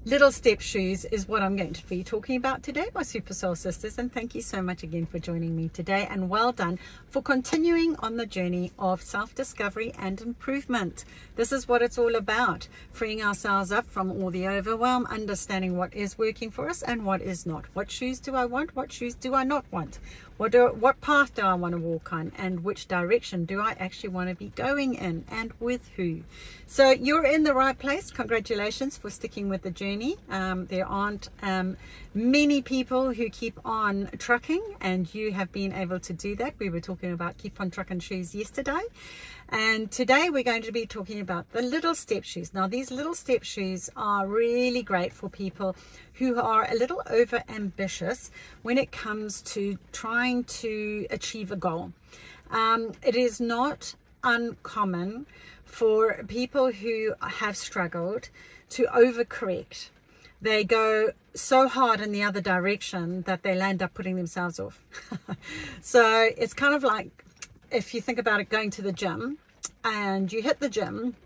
Little step shoes is what I'm going to be talking about today, my Super Soul Sisters. And thank you so much again for joining me today. And well done for continuing on the journey of self-discovery and improvement. This is what it's all about. Freeing ourselves up from all the overwhelm, understanding what is working for us and what is not. What shoes do I want? What shoes do I not want? What path do I want to walk on, and which direction do I actually want to be going in, and with who? So you're in the right place. Congratulations for sticking with the journey. There aren't many people who keep on trucking, and you have been able to do that. We were talking about keep on trucking shoes yesterday, and today we're going to be talking about the little step shoes. Now these little step shoes are really great for people who are a little over ambitious when it comes to trying to achieve a goal. It is not uncommon for people who have struggled to overcorrect. They go so hard in the other direction that they'll end up putting themselves off. So it's kind of like, if you think about it, going to the gym, and you hit the gym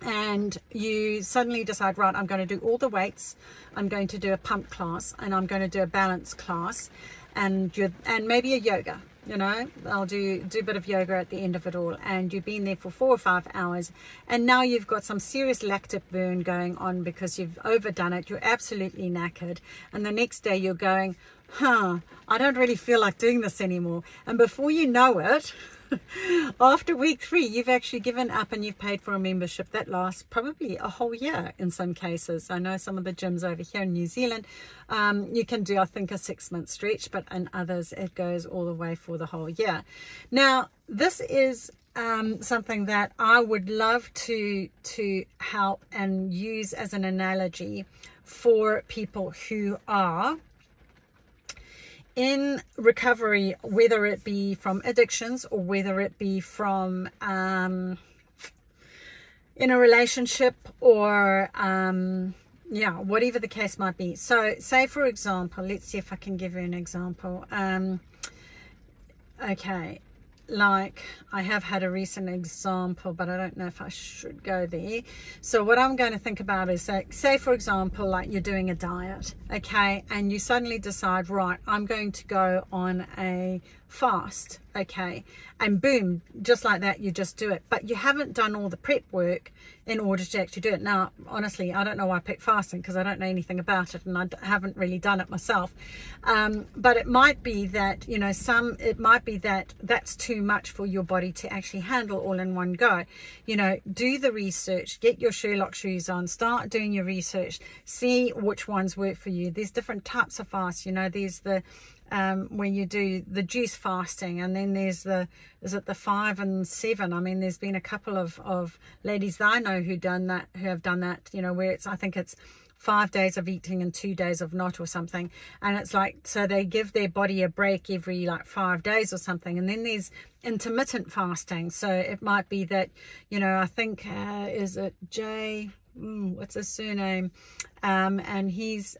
and you suddenly decide, right, I'm going to do all the weights, I'm going to do a pump class, and I'm going to do a balance class, and maybe a yoga. You know, I'll do a bit of yoga at the end of it all, and you've been there for 4 or 5 hours, and now you've got some serious lactic burn going on because you've overdone it. You're absolutely knackered, and the next day you're going, I don't really feel like doing this anymore. And before you know it, after week 3, you've actually given up, and you've paid for a membership that lasts probably a whole year in some cases. I know some of the gyms over here in New Zealand, you can do, I think, a 6-month stretch, but in others it goes all the way for the whole year. Now this is something that I would love to help and use as an analogy for people who are in recovery, whether it be from addictions or whether it be from in a relationship, or yeah, whatever the case might be. So say, for example, let's see if I can give you an example. Okay, like I have had a recent example, but I don't know if I should go there. So what I'm going to think about is, say for example, like you're doing a diet, okay, and you suddenly decide, right, I'm going to go on a fast, okay, and boom, just like that, you just do it. But you haven't done all the prep work in order to actually do it. Now honestly, I don't know why I picked fasting, because I don't know anything about it, and I haven't really done it myself. But it might be that, you know, it might be that that's too much for your body to actually handle all in one go. You know, do the research, get your Sherlock shoes on, start doing your research, see which ones work for you. There's different types of fasts. You know, there's the where you do the juice fasting, and then there's the 5 and 7. I mean, there's been a couple of ladies that I know who have done that, you know, where it's, I think it's 5 days of eating and 2 days of not, or something. And it's like, so they give their body a break every like 5 days or something. And then there's intermittent fasting. So it might be that, you know, I think is it Jay, what's his surname, and he's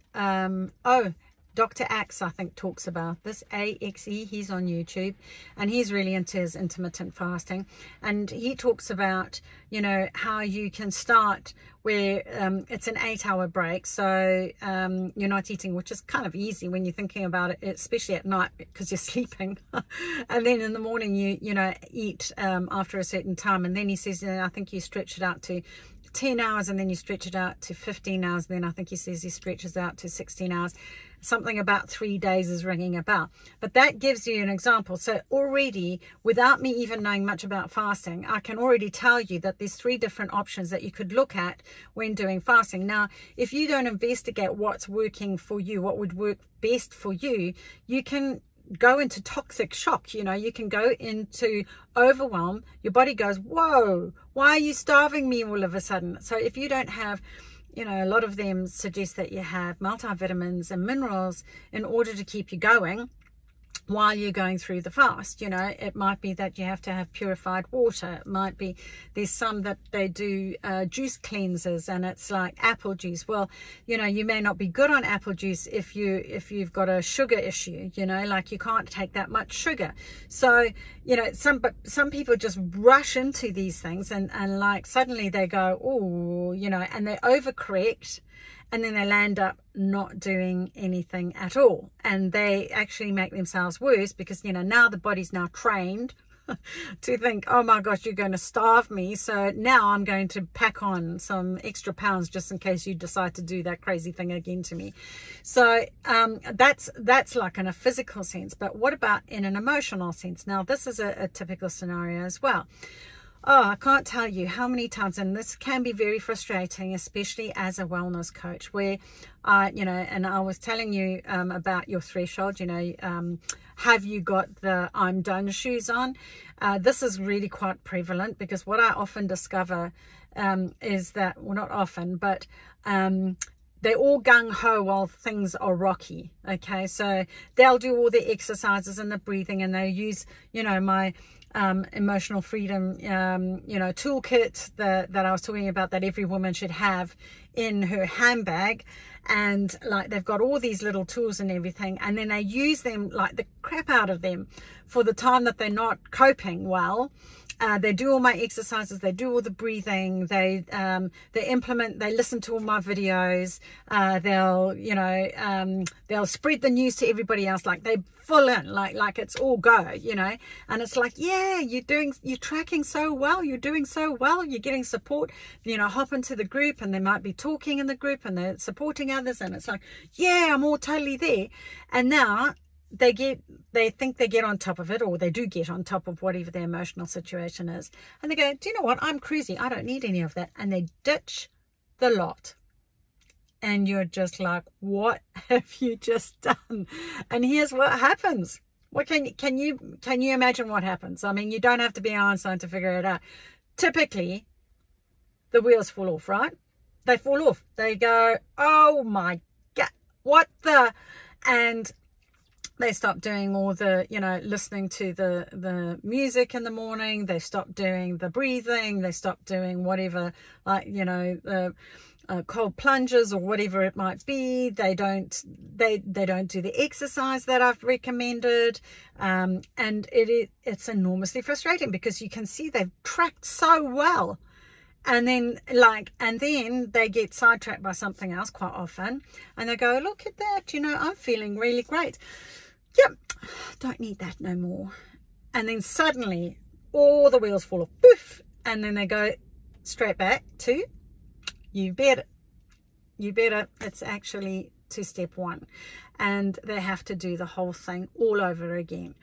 Dr. Axe, I think, talks about this, AXE. He's on YouTube, and he's really into his intermittent fasting. And he talks about, you know, how you can start where it's an 8-hour break. So you're not eating, which is kind of easy when you're thinking about it, especially at night because you're sleeping. And then in the morning, you know, eat after a certain time. And then he says, you know, I think you stretch it out to 10 hours, and then you stretch it out to 15 hours. And then I think he says he stretches out to 16 hours. Something about 3 days is ringing a bell. But that gives you an example. So already, without me even knowing much about fasting, I can already tell you that there's 3 different options that you could look at when doing fasting. Now, if you don't investigate what's working for you, what would work best for you, you can go into toxic shock. You know, you can go into overwhelm. Your body goes, whoa, why are you starving me all of a sudden? So if you don't have, you know, a lot of them suggest that you have multivitamins and minerals in order to keep you going while you're going through the fast. You know, it might be that you have to have purified water. It might be, there's some that they do juice cleansers, and it's like apple juice. Well, you know, you may not be good on apple juice if you've got a sugar issue, you know, like you can't take that much sugar. So, you know, some people just rush into these things, and like suddenly they go, oh, you know, and they overcorrect. and then they land up not doing anything at all, and they actually make themselves worse because, you know, now the body's now trained to think, oh my gosh, you're going to starve me, so now I'm going to pack on some extra pounds just in case you decide to do that crazy thing again to me. So that's like in a physical sense. But what about in an emotional sense? Now this is a typical scenario as well. Oh, I can't tell you how many times, and this can be very frustrating, especially as a wellness coach, where you know, and I was telling you about your threshold, you know, have you got the I'm done shoes on? This is really quite prevalent, because what I often discover is that, well, not often, but they're all gung-ho while things are rocky. Okay, so they'll do all the exercises and the breathing, and they use, you know, my emotional freedom, you know, toolkit that I was talking about, that every woman should have in her handbag. And like, they've got all these little tools and everything, and then they use them like the crap out of them for the time that they're not coping well. They do all my exercises, they do all the breathing, they implement, they listen to all my videos, they'll, you know, they'll spread the news to everybody else, like they full in, like it's all go, you know. And it's like, yeah, you're tracking so well, you're doing so well, you're getting support, you know, hop into the group, and they might be talking in the group and they're supporting others, and it's like, yeah, I'm all totally there. And now they think they get on top of it, or they do get on top of whatever their emotional situation is, and they go, do you know what, I'm cruisy, I don't need any of that, and they ditch the lot. And you're just like, what have you just done? And here's what happens. What can you imagine what happens? I mean, you don't have to be Einstein to figure it out. Typically the wheels fall off, right? They fall off, they go, oh my god, what the, and they stop doing all the, you know, listening to the music in the morning. They stop doing the breathing. They stop doing whatever, like, you know, the cold plunges or whatever it might be. They don't do the exercise that I've recommended. And it's enormously frustrating, because you can see they've tracked so well. And then they get sidetracked by something else quite often, and they go, look at that, you know, I'm feeling really great. Yep, don't need that no more. And then suddenly all the wheels fall off, poof, and then they go straight back to, you better. It's actually to step one, and they have to do the whole thing all over again.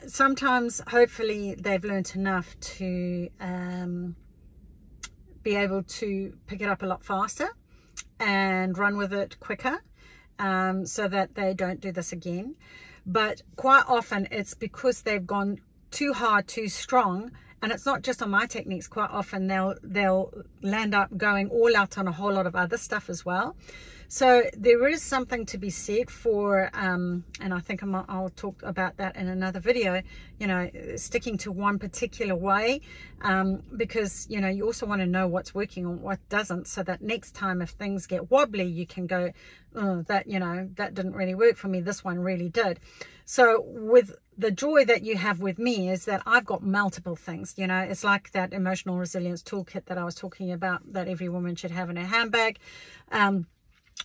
Sometimes, hopefully, they've learned enough to be able to pick it up a lot faster and run with it quicker, so that they don't do this again. But quite often it's because they've gone too hard, too strong, and it's not just on my techniques. Quite often they'll land up going all out on a whole lot of other stuff as well. So there is something to be said for, and I think I'll talk about that in another video, you know, sticking to one particular way, because, you know, you also want to know what's working and what doesn't, so that next time if things get wobbly, you can go, oh, that, you know, that didn't really work for me, this one really did. So with the joy that you have with me is that I've got multiple things, you know. It's like that emotional resilience toolkit that I was talking about, that every woman should have in her handbag.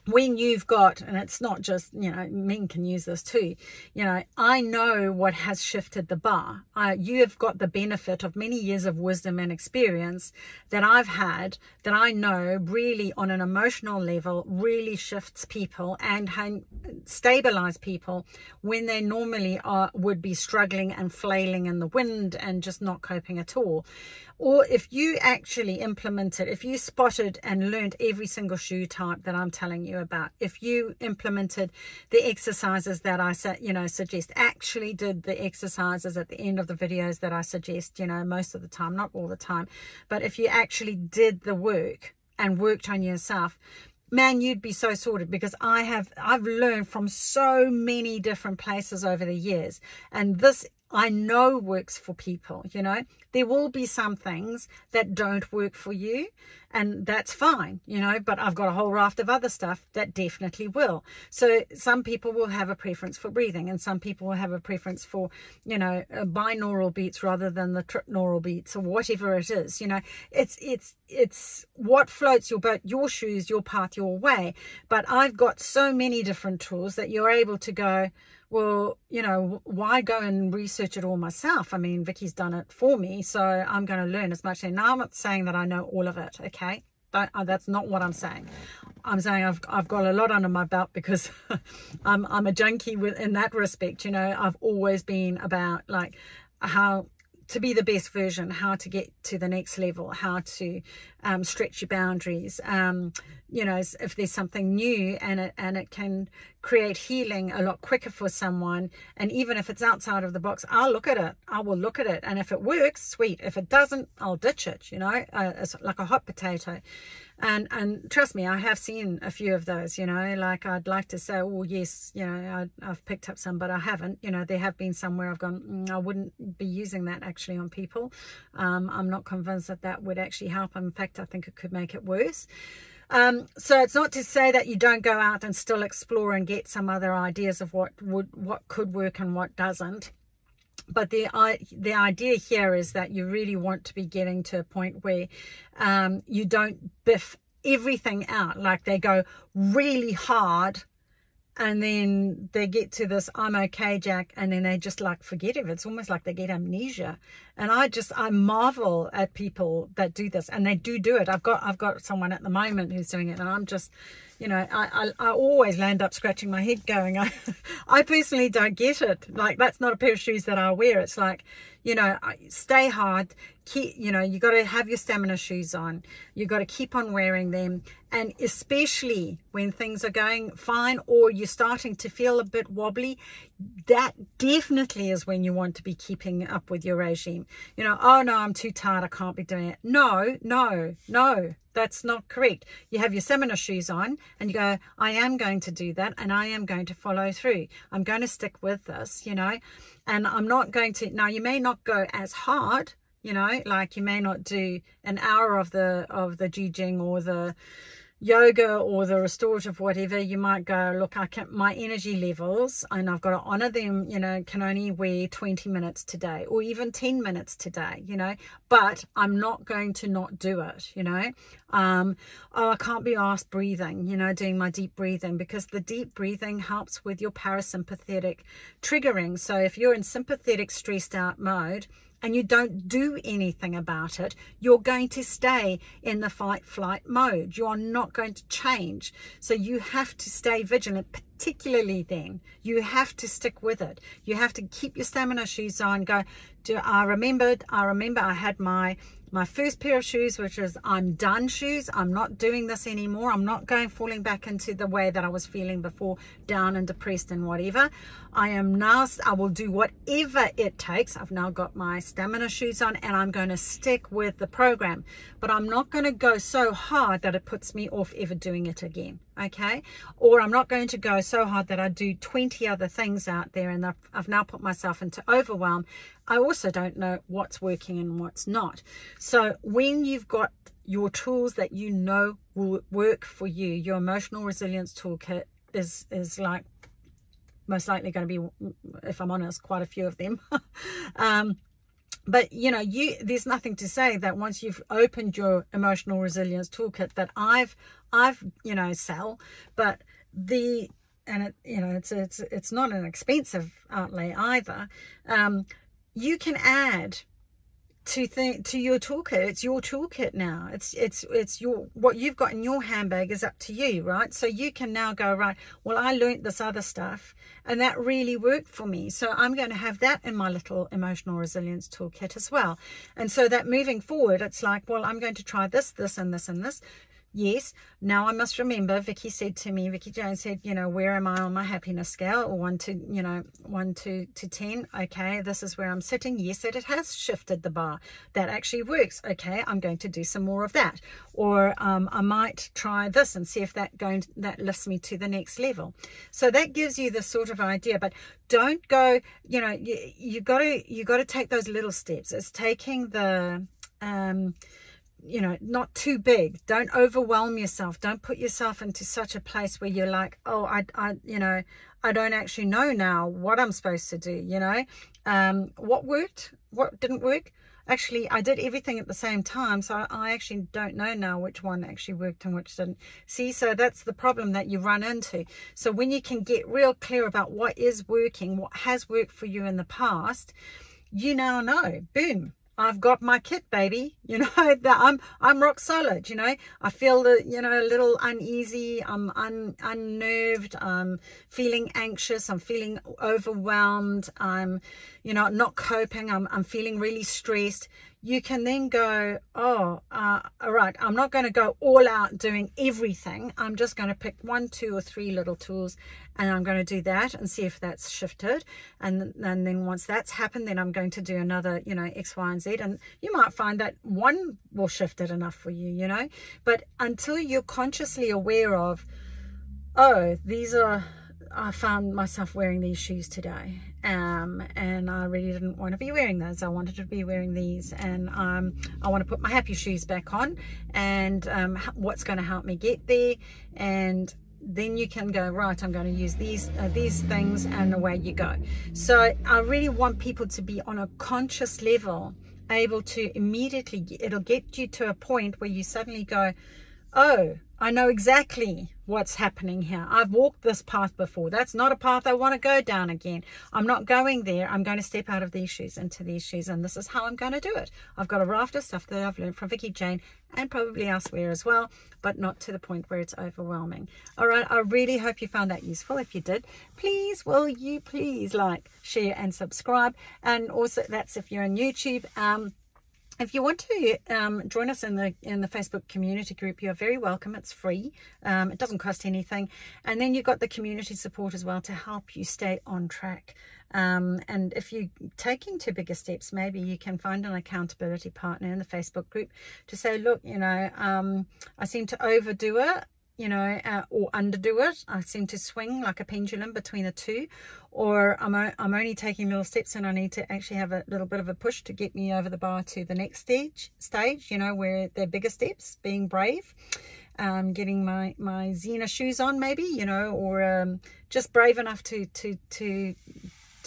When you've got, and it's not just, you know, men can use this too, you know, I know what has shifted the bar. You have got the benefit of many years of wisdom and experience that I've had, that I know really on an emotional level really shifts people and stabilize people when they normally would be struggling and flailing in the wind and just not coping at all. Or if you actually implemented, if you spotted and learned every single shoe type that I'm telling you about, if you implemented the exercises that I suggest, actually did the exercises at the end of the videos that I suggest, you know, most of the time, not all the time, but if you actually did the work and worked on yourself, man, you'd be so sorted, because I've learned from so many different places over the years, and this I know works for people. You know, there will be some things that don't work for you, and that's fine, you know, but I've got a whole raft of other stuff that definitely will. So some people will have a preference for breathing, and some people will have a preference for, you know, binaural beats rather than the tritonaural beats, or whatever it is. You know, it's what floats your boat, your shoes, your path, your way. But I've got so many different tools that you're able to go, well, you know, why go and research it all myself? I mean, Vicky's done it for me, so I'm going to learn as much. And now I'm not saying that I know all of it, okay? That's not what I'm saying. I'm saying I've got a lot under my belt, because I'm a junkie in that respect. You know, I've always been about like how to be the best version, how to get to the next level, how to stretch your boundaries. You know, if there's something new and it can create healing a lot quicker for someone, and even if it's outside of the box, I'll look at it. I will look at it, and if it works, sweet. If it doesn't, I'll ditch it. You know, it's like a hot potato. And trust me, I have seen a few of those. You know, like I'd like to say, oh yes, you know, I've picked up some, but I haven't. You know, there have been some where I've gone, I wouldn't be using that actually on people. I'm not convinced that would actually help. In fact, I think it could make it worse. So it's not to say that you don't go out and still explore and get some other ideas of what could work and what doesn't. But the idea here is that you really want to be getting to a point where you don't biff everything out. Like they go really hard, and then they get to this I'm okay Jack, and then they just like forget it. It's almost like they get amnesia. And I marvel at people that do this, and they do it. I've got someone at the moment who's doing it, and I'm just, you know, I always land up scratching my head going, I personally don't get it. Like, that's not a pair of shoes that I wear. It's like, you know, stay hard. You know, you got to have your stamina shoes on. You got to keep on wearing them. And especially when things are going fine, or you're starting to feel a bit wobbly, that definitely is when you want to be keeping up with your regime. You know, oh no, I'm too tired, I can't be doing it. No, that's not correct. You have your stamina shoes on and you go, I am going to do that, and I am going to follow through. I'm going to stick with this, you know, and I'm not going to, now you may not go as hard, you know, like you may not do an hour of the jijing or the yoga or the restorative whatever. You might go, look, my energy levels, and I've got to honor them, you know, can only wear 20 minutes today, or even 10 minutes today, you know, but I'm not going to not do it, you know. Oh, I can't be asked breathing, you know, doing my deep breathing, because the deep breathing helps with your parasympathetic triggering. So if you're in sympathetic stressed out mode and you don't do anything about it, you're going to stay in the fight flight mode. You are not going to change. So you have to stay vigilant, particularly then. You have to stick with it. You have to keep your stamina shoes on. Go, I remember I had my first pair of shoes, which is I'm done shoes. I'm not doing this anymore. I'm not falling back into the way that I was feeling before, down and depressed and whatever. I will do whatever it takes. I've now got my stamina shoes on, and I'm going to stick with the program, but I'm not going to go so hard that it puts me off ever doing it again. Okay. Or I'm not going to go so hard that I do 20 other things out there, and I've now put myself into overwhelm. I also don't know what's working and what's not. So when you've got your tools that you know will work for you, your emotional resilience toolkit is like most likely going to be, if I'm honest, quite a few of them. But you know, there's nothing to say that once you've opened your emotional resilience toolkit that I've you know sell, but you know, it's not an expensive outlay either. You can add to your toolkit. It's your toolkit now. It's your, what you've got in your handbag is up to you, right? So you can now go, right, well, I learned this other stuff and that really worked for me, so I'm going to have that in my little emotional resilience toolkit as well. And so that moving forward, it's like, well, I'm going to try this and this and this. Yes, now I must remember, Vicki Jane said, you know, where am I on my happiness scale? Or 1 to 10. Okay, this is where I'm sitting. Yes, it has shifted the bar. That actually works. Okay, I'm going to do some more of that. Or I might try this and see if that lifts me to the next level. So that gives you the sort of idea. But don't go, you know, you got to take those little steps. It's taking the you know, not too big. Don't overwhelm yourself. Don't put yourself into such a place where you're like, oh, you know, I don't actually know now what I'm supposed to do, you know. What worked, what didn't work. Actually, I did everything at the same time, so I actually don't know now which one actually worked and which didn't. See, so that's the problem that you run into. So when you can get real clear about what is working, what has worked for you in the past, you now know, boom, I've got my kit, baby. You know, that I'm rock solid. You know, I feel the, you know, a little uneasy. I'm unnerved. I'm feeling anxious. I'm feeling overwhelmed. I'm, you know, not coping. I'm feeling really stressed. You can then go, oh, all right, I'm not going to go all out doing everything. I'm just going to pick 1, 2, or 3 little tools, and I'm going to do that and see if that's shifted. And then once that's happened, then I'm going to do another, you know, X, Y, and Z. And you might find that one will shift it enough for you, you know. But until you're consciously aware of, oh, I found myself wearing these shoes today, and I really didn't want to be wearing those. I wanted to be wearing these, and I want to put my happy shoes back on, and what's going to help me get there. And then you can go, right, I'm going to use these things, and away you go. So I really want people to be on a conscious level, able to immediately, it'll get you to a point where you suddenly go, oh, I know exactly what's happening here. I've walked this path before. That's not a path I want to go down again. I'm not going there. I'm going to step out of these shoes into these shoes, and this is how I'm going to do it. I've got a raft of stuff that I've learned from Vicki Jane, and probably elsewhere as well, but not to the point where it's overwhelming. All right, I really hope you found that useful. If you did, please, will you please like, share, and subscribe? And also, that's if you're on YouTube. If you want to join us in the Facebook community group, you're very welcome. It's free. It doesn't cost anything. And then you've got the community support as well to help you stay on track. And if you're taking to bigger steps, maybe you can find an accountability partner in the Facebook group to say, look, you know, I seem to overdo it, you know, or underdo it. I seem to swing like a pendulum between the two, or I'm only taking little steps, and I need to actually have a little bit of a push to get me over the bar to the next stage, you know, where they're bigger steps, being brave, getting my Xena shoes on maybe, you know, or just brave enough to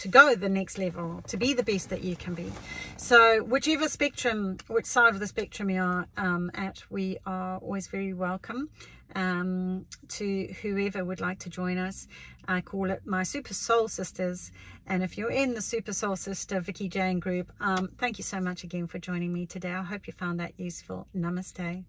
go the next level, to be the best that you can be. So whichever spectrum, which side of the spectrum you are at, we are always very welcome to whoever would like to join us. I call it my Super Soul Sisters, and if you're in the Super Soul Sister Vicki Jane group, thank you so much again for joining me today. I hope you found that useful. Namaste.